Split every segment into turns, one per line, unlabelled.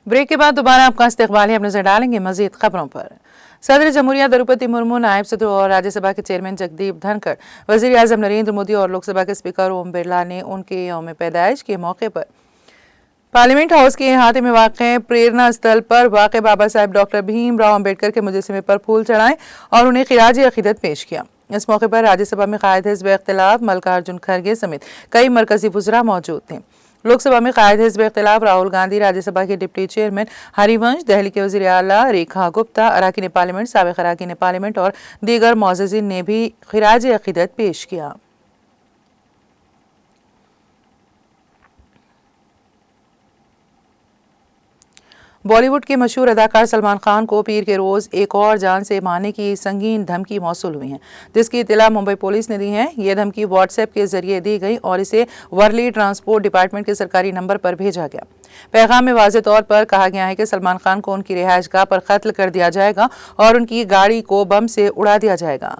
Break के बाद दोबारा आपका इस्तकबाल है। अब नजर डालेंगे मजीद खबरों पर। सदर जमहूरिया द्रौपदी मुर्मू, नायब सदर और राज्यसभा के चेयरमैन जगदीप धनखड़, वजीर आजम नरेंद्र मोदी और लोकसभा के स्पीकर ओम बिरला ने उनके यौम पैदाइश के मौके पर पार्लियामेंट हाउस के अहाते में वाक़ प्रेरणा स्थल पर वाक़ बाबा साहब डॉक्टर भीमराव अम्बेडकर के मुजस्समे पर फूल चढ़ाए और उन्हें खिराज अक़ीदत पेश किया। इस मौके पर राज्यसभा में कायद हिज़्ब इख्तिलाफ मल्लिकार्जुन खड़गे समेत कई मरकजी वज़रा मौजूद थे। लोकसभा में कायद हिज़्ब इख्तिलाफ राहुल गांधी, राज्यसभा के डिप्टी चेयरमैन हरिवंश, दिल्ली के वज़ीर आला रेखा गुप्ता, अराकीन पार्लियामेंट, साबिक़ अराकीन पार्लियामेंट और दीगर मुअज़्ज़िज़ीन ने भी खिराज अक़ीदत पेश किया। बॉलीवुड के मशहूर अदाकार सलमान खान को पीर के रोज़ एक और जान से मारने की संगीन धमकी मौसूल हुई है, जिसकी इत्तला मुंबई पुलिस ने दी है। ये धमकी व्हाट्सएप के जरिए दी गई और इसे वर्ली ट्रांसपोर्ट डिपार्टमेंट के सरकारी नंबर पर भेजा गया। पैगाम में वाज़ेह तौर पर कहा गया है कि सलमान खान को उनकी रिहाइशगाह पर कत्ल कर दिया जाएगा और उनकी गाड़ी को बम से उड़ा दिया जाएगा।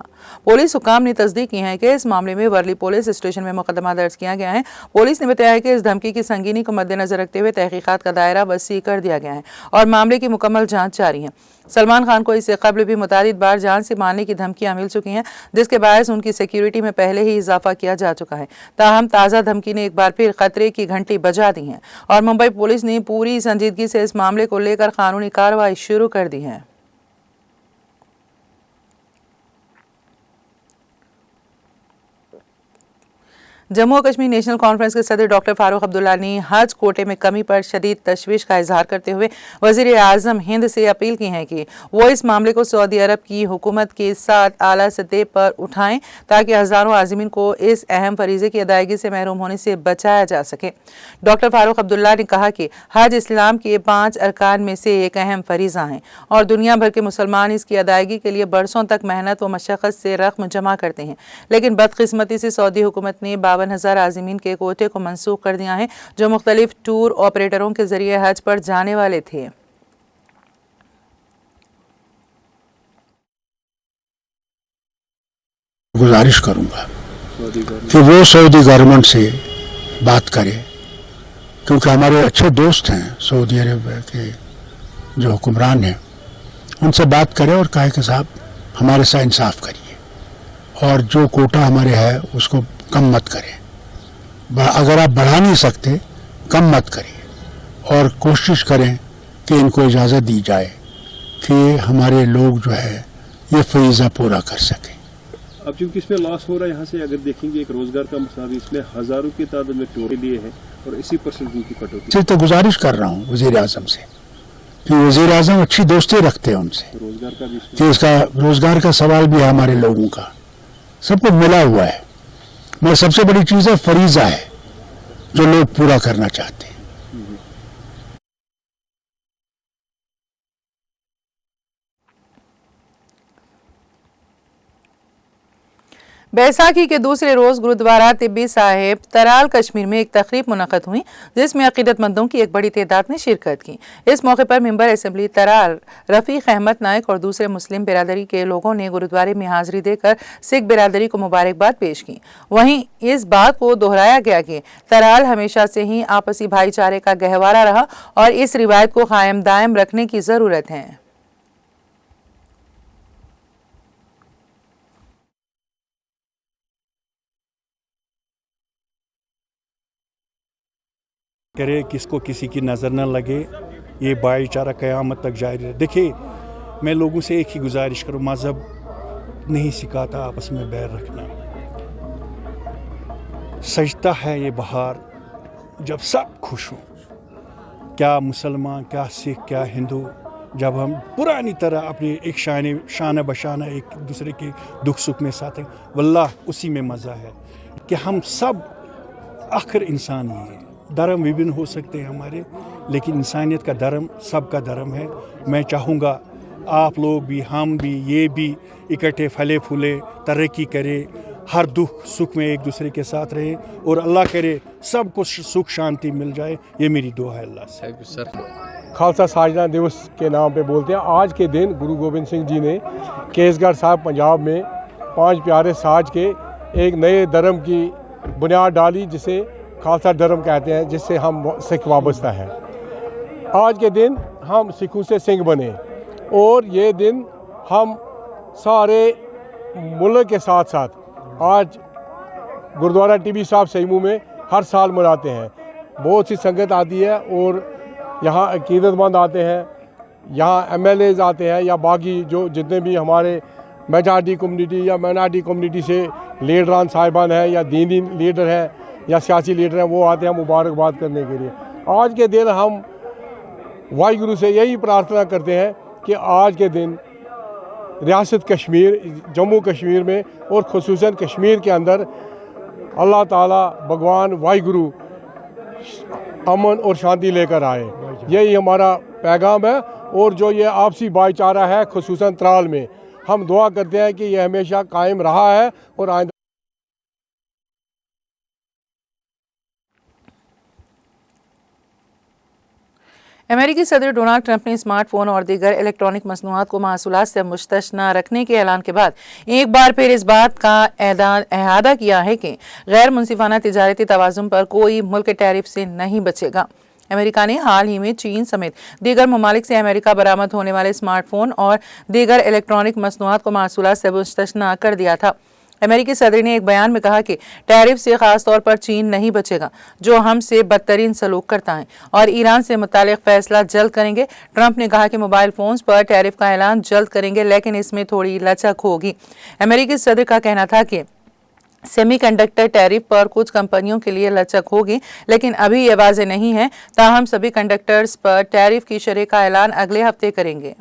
पुलिस हुकाम ने तस्दीक की है कि इस मामले में वर्ली पुलिस स्टेशन में मुकदमा दर्ज किया गया है। पुलिस ने बताया है कि इस धमकी की संगीनी को मद्देनजर रखते हुए तहकीकात का दायरा वसी कर दिया गया है और मामले की मुकम्मल जांच जारी है। सलमान खान को इससे कबल भी मुतादिद बार जान से मारने की धमकियां मिल चुकी हैं, जिसके बायस उनकी सिक्योरिटी में पहले ही इजाफा किया जा चुका है। ताहम ताज़ा धमकी ने एक बार फिर खतरे की घंटी बजा दी है और मुंबई पुलिस ने पूरी संजीदगी से इस मामले को लेकर कानूनी कार्रवाई शुरू कर दी है। जम्मू और कश्मीर नेशनल कॉन्फ्रेंस के सदर डॉक्टर फारूक अब्दुल्ला ने हज कोटे में कमी पर शदीद तशवीश का इजहार करते हुए वजीर आजम हिंद से अपील की है कि वो इस मामले को सऊदी अरब की हुकूमत के साथ आला सतह पर उठाएं ताकि हज़ारों आज़मीन को इस अहम फरीज़े की अदायगी से महरूम होने से बचाया जा सके। डॉक्टर फारूक अब्दुल्ला ने कहा कि हज इस्लाम के 5 अरकान में से एक अहम फरीज़ा है और दुनिया भर के मुसलमान इसकी अदायगी के लिए बरसों तक मेहनत व मशक्क़त से रकम जमा करते हैं, लेकिन बदकिस्मती से सऊदी हुकूमत ने 52,000 आज़मीन के कोटे को मंसूख कर दिया है जो मुख्तलिफ टूर ऑपरेटरों के जरिए हज पर जाने वाले थे।
गुजारिश करूंगा कि वो सऊदी गवर्नमेंट से बात करें, क्योंकि हमारे अच्छे दोस्त हैं सऊदी अरब के जो हुक्मरान हैं, उनसे बात करें और कहे कि साहब हमारे साथ इंसाफ करिए और जो कोटा हमारे है उसको कम मत करें। अगर आप बढ़ा नहीं सकते कम मत करिए और कोशिश करें कि इनको इजाज़त दी जाए कि हमारे लोग जो है ये फरीज़ा पूरा कर सकें।
अब चूंकि इसमें लॉस हो रहा है, यहाँ से अगर देखेंगे एक रोजगार का मसला भी इसमें हजारों की तादाद में टोरे लिए हैं और इसी परसेंट की कटौती
से तो गुजारिश कर रहा हूँ वज़ीर आज़म से कि वज़ीर आज़म अच्छी दोस्ती रखते हैं उनसे,
रोजगार का भी
कि इसका रोजगार का सवाल भी है, हमारे लोगों का सब कुछ मिला हुआ है, मगर सबसे बड़ी चीज़ है फरीज़ा है जो लोग पूरा करना चाहते हैं।
बैसाखी के दूसरे रोज गुरुद्वारा तिब्बी साहिब तराल कश्मीर में एक तकरीब मुनक़द हुई, जिसमें अक़ीदतमंदों की एक बड़ी तादाद ने शिरकत की। इस मौके पर मेंबर असेंबली तराल रफ़ीक अहमद नायक और दूसरे मुस्लिम बिरादरी के लोगों ने गुरुद्वारे में हाजिरी देकर सिख बिरादरी को मुबारकबाद पेश की। वहीं इस बात को दोहराया गया कि तराल हमेशा से ही आपसी भाईचारे का गहवारा रहा और इस रिवायत को कायम दायम रखने की ज़रूरत है।
करे किसको किसी की नज़र न लगे, ये भाईचारा क़यामत तक जारी रहे। देखिए, मैं लोगों से एक ही गुजारिश करूँ, मज़हब नहीं सिखाता आपस में बैर रखना। सजता है ये बहार जब सब खुश हों, क्या मुसलमान, क्या सिख, क्या हिंदू, जब हम पुरानी तरह अपने एक शान बशाना एक दूसरे के दुख सुख में साथ हैं, वल्लाह उसी में मज़ा है कि हम सब आखिर इंसान ही हैं। धर्म विभिन्न हो सकते हैं हमारे, लेकिन इंसानियत का धर्म सबका धर्म है। मैं चाहूँगा आप लोग भी, हम भी, ये भी इकट्ठे फले फूले, तरक्की करें, हर दुख सुख में एक दूसरे के साथ रहे और अल्लाह करे सबको सुख शांति मिल जाए। ये मेरी दुआ है अल्लाह से।
खालसा साजना दिवस के नाम पे बोलते हैं। आज के दिन गुरु गोबिंद सिंह जी ने केसगढ़ साहब पंजाब में 5 प्यारे साज के एक नए धर्म की बुनियाद डाली, जिसे खालसा धर्म कहते हैं, जिससे हम सिख वाबस्ता हैं। आज के दिन हम सिखों से सिंह बने और ये दिन हम सारे मुल्क के साथ साथ आज गुरुद्वारा टीबी साहब सईमू में हर साल मनाते हैं। बहुत सी संगत आती है और यहाँ अकीदतमंद आते हैं, यहाँ MLAs आते हैं या बाकी जो जितने भी हमारे मेजॉरिटी कम्युनिटी या माइनॉरिटी कम्युनिटी से लीडरान साहिबान हैं या दीनी लीडर हैं या सियासी लीडर हैं, वो आते हैं मुबारकबाद करने के लिए। आज के दिन हम वाहिगुरु से यही प्रार्थना करते हैं कि आज के दिन रियासत कश्मीर, जम्मू कश्मीर में और खुसूसन कश्मीर के अंदर अल्लाह ताला भगवान वाहिगुरु अमन और शांति लेकर आए। यही हमारा पैगाम है। और जो ये आपसी भाईचारा है खुसूसन त्राल में, हम दुआ करते हैं कि यह हमेशा कायम रहा है और आइंदा।
अमेरिकी सदर डोनाल्ड ट्रंप ने स्मार्टफोन और दीगर इलेक्ट्रॉनिक मसनूआत को महसूलात से मुस्तस्ना रखने के ऐलान के बाद एक बार फिर इस बात का अहादा किया है कि गैर मुनसिफाना तिजारती तवाज़ुन पर कोई मुल्क टैरिफ से नहीं बचेगा। अमेरिका ने हाल ही में चीन समेत दीगर ममालिक से अमेरिका बरामद होने वाले स्मार्टफोन और दीगर इलेक्ट्रॉनिक मसनूआत को महसूलात से मुस्तस्ना कर दिया था। अमेरिकी सदर ने एक बयान में कहा कि टैरिफ से खास तौर पर चीन नहीं बचेगा, जो हमसे बदतरीन सलूक करता है, और ईरान से मुतालिक फैसला जल्द करेंगे। ट्रंप ने कहा कि मोबाइल फोन्स पर टैरिफ का ऐलान जल्द करेंगे, लेकिन इसमें थोड़ी लचक होगी। अमेरिकी सदर का कहना था कि सेमीकंडक्टर टैरिफ पर कुछ कंपनियों के लिए लचक होगी, लेकिन अभी ये वाज़ेह नहीं है। ताहम सभी कंडक्टर्स पर टैरिफ की शरह का ऐलान अगले हफ्ते करेंगे।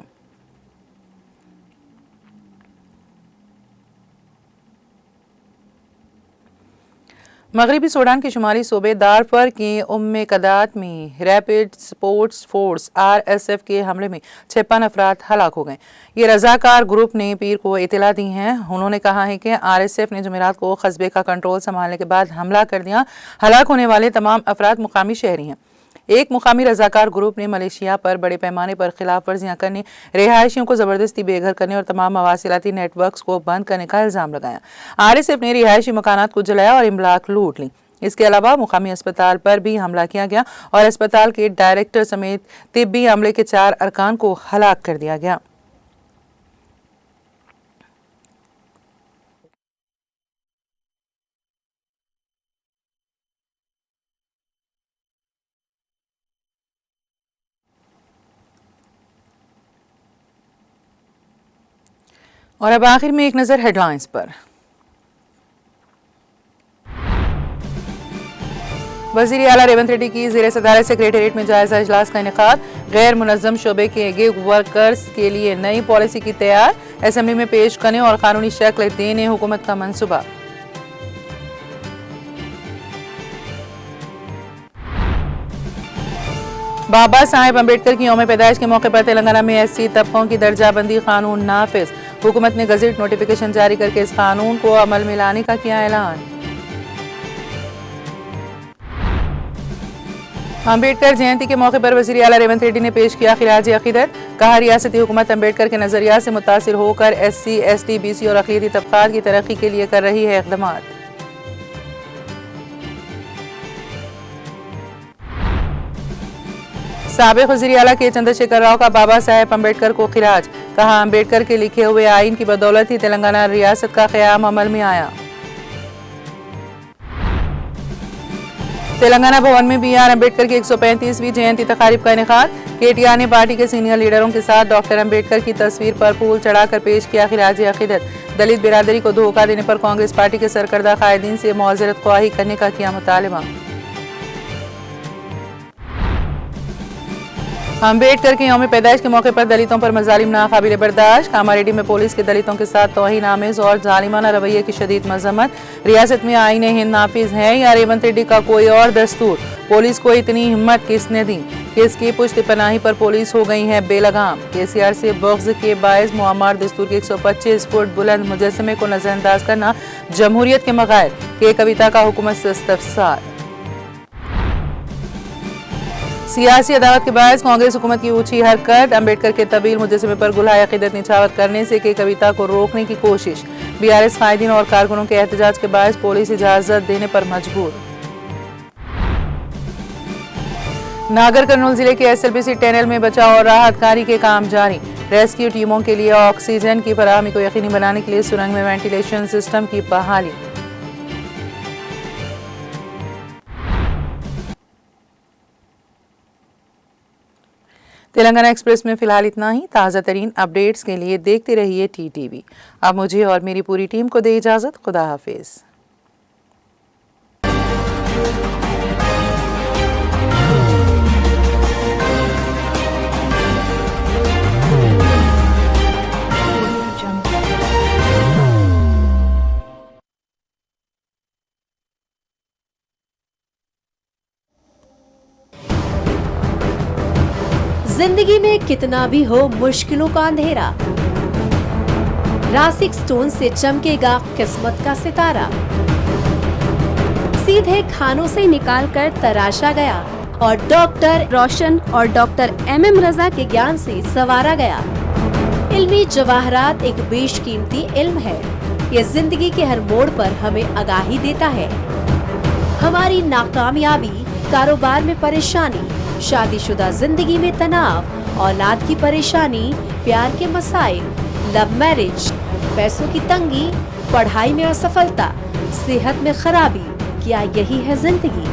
मगरबी सूडान के शुमाली सूबे दारफर के उम्मे कदात में रैपिड सपोर्ट फोर्स RSF के हमले में 56 अफराद हलाक हो गए। ये रजाकार ग्रुप ने पीर को इतला दी है। उन्होंने कहा है कि RSF ने जुमेरात को कस्बे का कंट्रोल संभालने के बाद हमला कर दिया। हलाक होने वाले तमाम अफराद मुकामी शहरी हैं। एक मुकामी रजाकार ग्रुप ने मलेशिया पर बड़े पैमाने पर खिलाफ वर्जियां करने, रिहायशियों को जबरदस्ती बेघर करने और तमाम मवासिलाती नेटवर्क्स को बंद करने का इल्जाम लगाया। RSF ने रिहायशी मकानात को जलाया और इमलाक लूट ली। इसके अलावा मुकामी अस्पताल पर भी हमला किया गया और अस्पताल के डायरेक्टर समेत तिब्बी अमले के 4 अरकान को हलाक कर दिया गया। और अब आखिर में एक नजर हेडलाइंस पर। वज़ीर आला रेवंत रेड्डी की ज़ेर सदारत सेक्रेटेरिएट में जायजा इजलास का इनेकाद। गैर मुनज़्ज़म शोबे के गिग वर्कर्स के लिए नई पॉलिसी की तैयार, असेंबली में पेश करने और कानूनी शक्ल देने हुकूमत का मंसूबा। बाबा साहेब अम्बेडकर की यौम पैदाइश के मौके पर तेलंगाना में SC तबकों की दर्जाबंदी कानून नाफिज। हुकूमत ने गजट नोटिफिकेशन जारी करके इस कानून को अमल में लाने का किया ऐलान। अम्बेडकर जयंती के मौके पर वज़ीर आला रेवंत रेड्डी ने पेश किया खिराज अकीदत। कहा रियासती हुकूमत अम्बेडकर के नजरिया से मुतासिर होकर SC, ST, BC और अक़लियती तबक़ात की तरक्की के लिए कर रही है इक़दामात। साबिक़ वज़ीर आला के चंद्रशेखर राव का बाबा साहेब अम्बेडकर को खिराज। कहा अम्बेडकर के लिखे हुए आइन की बदौलत ही तेलंगाना रियासत का क़याम अमल में आया। तेलंगाना भवन में BR अम्बेडकर की 135वीं जयंती तकारीब का इनेकाद। KTR ने पार्टी के सीनियर लीडरों के साथ डॉक्टर अम्बेडकर की तस्वीर पर फूल चढ़ाकर पेश किया खिराज अकीदत। दलित बिरादरी को धोखा देने पर कांग्रेस पार्टी के सरकर्दा कायदीन से मुआज़रत ख्वाही करने का किया मुतालबा। अम्बेडकर के यौम पैदाइश के मौके पर दलितों पर मजालिम नाकाबिल बर्दाश्त। कामारेड्डी में पुलिस के दलितों के साथ तौहीन आमेज और जालिमाना रवैये की शदीद मजम्मत। रियासत में आईन हिंद नाफिज है या रेवंत रेड्डी का कोई और दस्तूर? पुलिस को इतनी हिम्मत किसने दी? किसकी पुश्त पनाही पर पुलिस हो गई है बेलगाम? केसीआर से बग़्ज़ के बायस मुअम्मर दस्तूर के 125 फुट बुलंद मुजस्समे को नजरअंदाज करना जमहूरियत के मग़ायर के कविता का हुकूमत से इस्तफसार। सियासी अदावत के बायस कांग्रेस हुकूमत की ऊंची हरकत। अम्बेडकर के तबील मुजस्समे पर गुलाय अक़ीदत निछावर करने से के कविता को रोकने की कोशिश। बीआरएस कायदीन और कारकुनों के एहतजाज के बायस पुलिस इजाजत देने पर मजबूर। नागर कर्नूल जिले के एसएलबीसी टनल में बचाव और राहत कार्य के काम जारी। रेस्क्यू टीमों के लिए ऑक्सीजन की फराहमी को यकीनी बनाने के लिए सुरंग में वेंटिलेशन सिस्टम की बहाली। तेलंगाना एक्सप्रेस में फिलहाल इतना ही। ताज़ा तरीन अपडेट्स के लिए देखते रहिए टीटीवी। अब मुझे और मेरी पूरी टीम को दे इजाज़त। खुदा हाफिज़।
जिंदगी में कितना भी हो मुश्किलों का अंधेरा, रासिक स्टोन से चमकेगा किस्मत का सितारा। सीधे खानों से निकालकर तराशा गया और डॉक्टर रोशन और डॉक्टर एमएम रजा के ज्ञान से संवारा गया। इल्मी जवाहरात एक बेशकीमती इल्म है। ये जिंदगी के हर मोड़ पर हमें आगाही देता है। हमारी नाकामयाबी, कारोबार में परेशानी, शादीशुदा जिंदगी में तनाव, औलाद की परेशानी, प्यार के मसाइल, लव मैरिज, पैसों की तंगी, पढ़ाई में असफलता, सेहत में खराबी, क्या यही है जिंदगी?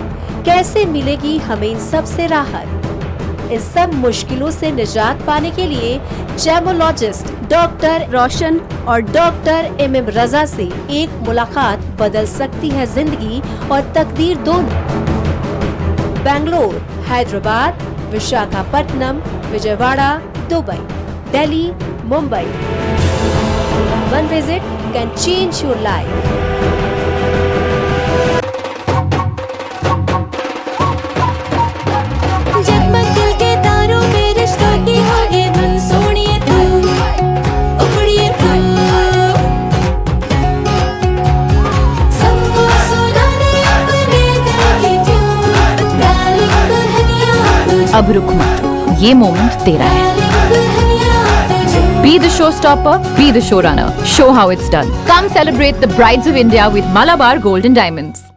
कैसे मिलेगी हमें इन सब से राहत? इस सब मुश्किलों से निजात पाने के लिए जेमोलॉजिस्ट डॉक्टर रोशन और डॉक्टर एमएम रजा से एक मुलाकात बदल सकती है जिंदगी और तकदीर दोनों। Bangalore, Hyderabad, Visakhapatnam, Vijayawada, Dubai, Delhi, Mumbai. One visit can change your life.
जगमग दिल के तारों में रिश्तों की होगी धुन, सोनिए तू, उखड़िए तू, सबको सुनाने अपने दिल की ट्यून, डार्लिंग दुल्हनिया तुझे,
अब रुक मत, ये मोमेंट तेरा है।
डार्लिंग दुल्हनिया तुझे।
Be the showstopper, be the showrunner. Show how it's done. Come celebrate the brides of India with Malabar Gold and Diamonds.